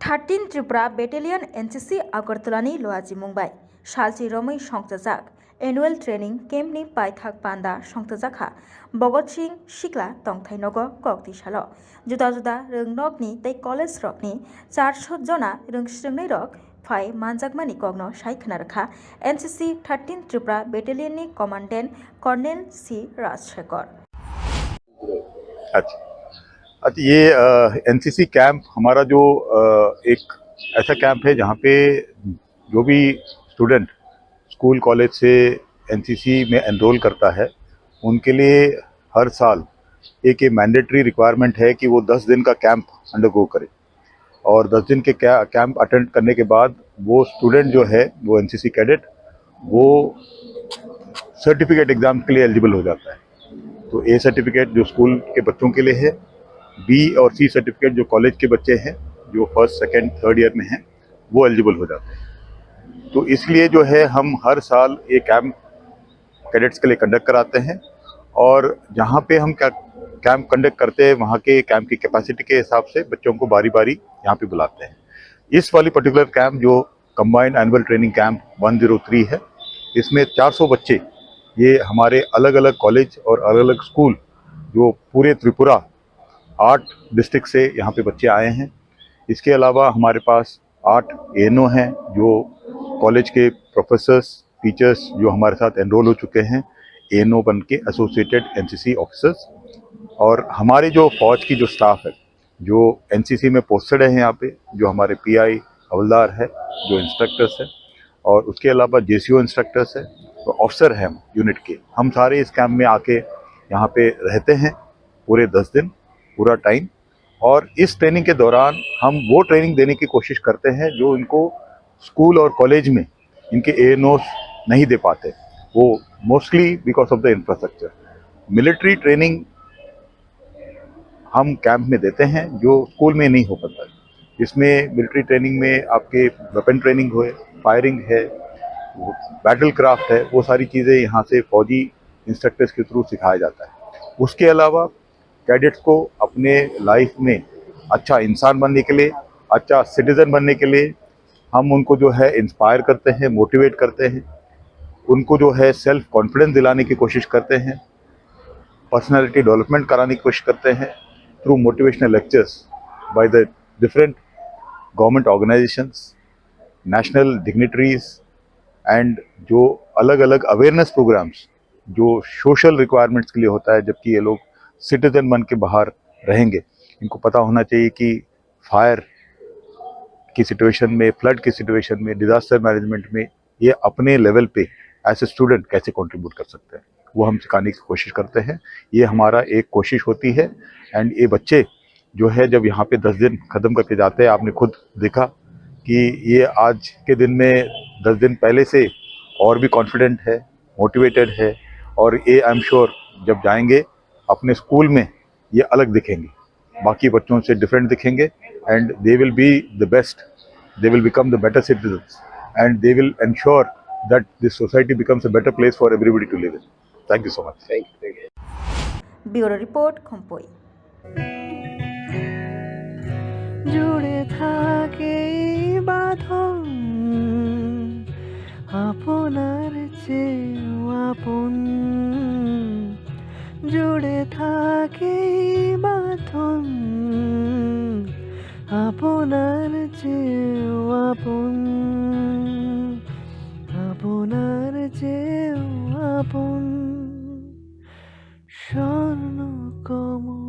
13 Tripura battalion N आगरतलानि C मुंबाइ सालची रमै संजाजाक एनुअल ट्रेनिंग केम्पनि पाइथाक पान्दा संजाजाखा भगत सिंह सिक्ला तंथाइनगो कक्ति सालो जुदा जुदा रोंनकनि तै कलेज रकनि 400 जना रोंस्रोंनाय रक फाइ मानजाकमानि कग्न सायखना रखा एनसीसी 13 त्रिपुरा बेटेलियननि कमांडेंट कर्नेल सी राजशेखर। अच्छा, ये एनसीसी कैंप हमारा जो एक ऐसा कैंप है जहाँ पे जो भी स्टूडेंट स्कूल कॉलेज से एनसीसी में एनरोल करता है उनके लिए हर साल एक ये मैंडेटरी रिक्वायरमेंट है कि वो 10 दिन का कैंप अंडरगो करे और 10 दिन के कैंप अटेंड करने के बाद वो स्टूडेंट जो है वो एनसीसी कैडेट वो सर्टिफिकेट एग्जाम के लिए एलिजिबल हो जाता है। तो ए सर्टिफिकेट जो स्कूल के बच्चों के लिए है, बी और सी सर्टिफिकेट जो कॉलेज के बच्चे हैं जो फर्स्ट सेकेंड थर्ड ईयर में हैं वो एलिजिबल हो जाते हैं। तो इसलिए जो है हम हर साल ये कैंप कैडेट्स के लिए कंडक्ट कराते हैं और जहाँ पे हम कैंप कंडक्ट करते हैं वहाँ के कैंप की कैपेसिटी के हिसाब से बच्चों को बारी बारी यहाँ पे बुलाते हैं। इस वाली पर्टिकुलर कैंप जो कंबाइंड एनुअल ट्रेनिंग कैंप 103 है, इसमें 400 बच्चे ये हमारे अलग अलग कॉलेज और अलग अलग स्कूल जो पूरे त्रिपुरा 8 डिस्ट्रिक्ट से यहाँ पे बच्चे आए हैं। इसके अलावा हमारे पास 8 एएनओ हैं जो कॉलेज के प्रोफेसर्स टीचर्स जो हमारे साथ एनरोल हो चुके हैं, एएनओ बन के एसोसिएटेड एनसीसी ऑफिसर्स। और हमारे जो फौज की जो स्टाफ है जो एनसीसी में पोस्टेड है यहाँ पे, जो हमारे पीआई हवलदार है, जो इंस्ट्रक्टर्स है और उसके अलावा जेसीओ इंस्ट्रक्टर्स है, तो ऑफिसर हैं यूनिट के, हम सारे इस कैंप में आके यहाँ पे रहते हैं पूरे 10 दिन पूरा टाइम। और इस ट्रेनिंग के दौरान हम वो ट्रेनिंग देने की कोशिश करते हैं जो इनको स्कूल और कॉलेज में इनके एएनओस नहीं दे पाते, वो mostly because of the infrastructure. Military training हम कैंप में देते हैं जो स्कूल में नहीं हो पाता। इसमें मिलिट्री ट्रेनिंग में आपके वेपन ट्रेनिंग हो, फायरिंग है, बैटल क्राफ्ट है, वो सारी चीज़ें यहाँ से फौजी इंस्ट्रक्टर्स के थ्रू सिखाया जाता है। उसके अलावा कैडेट्स को अपने लाइफ में अच्छा इंसान बनने के लिए, अच्छा सिटीज़न बनने के लिए हम उनको जो है इंस्पायर करते हैं, मोटिवेट करते हैं, उनको जो है सेल्फ कॉन्फिडेंस दिलाने की कोशिश करते हैं, पर्सनालिटी डेवलपमेंट कराने की कोशिश करते हैं through motivational lectures by the different government organisations, national dignitaries and जो अलग अलग अवेयरनेस प्रोग्राम्स जो सोशल रिक्वायरमेंट्स के लिए होता है, जबकि ये लोग सिटीजन बन के बाहर रहेंगे। इनको पता होना चाहिए कि फायर की सिचुएशन में, फ्लड की सिचुएशन में, डिजास्टर मैनेजमेंट में ये अपने लेवल पे एज ए स्टूडेंट कैसे कंट्रीब्यूट कर सकते हैं, वो हम सिखाने की कोशिश करते हैं। ये हमारा एक कोशिश होती है। एंड ये बच्चे जो है जब यहाँ पे 10 दिन ख़त्म करके जाते हैं, आपने खुद देखा कि ये आज के दिन में 10 दिन पहले से और भी कॉन्फिडेंट है, मोटिवेटेड है और ये आई एम श्योर जब जाएंगे अपने स्कूल में ये अलग दिखेंगे, बाकी बच्चों से डिफरेंट दिखेंगे and they will be the best, they will become the better citizens and they will ensure that this society becomes a better place for everybody to live in. Thank you so much. Thank you. Bureau Report, Khompoi. জুড়ে থাকে বাঁধন আপনার চেয়েও আপন, জুড়ে থাকে বাঁধন আপনার চেয়েও আপন, আপনার চেয়েও আপন, স্বর্ণ কমল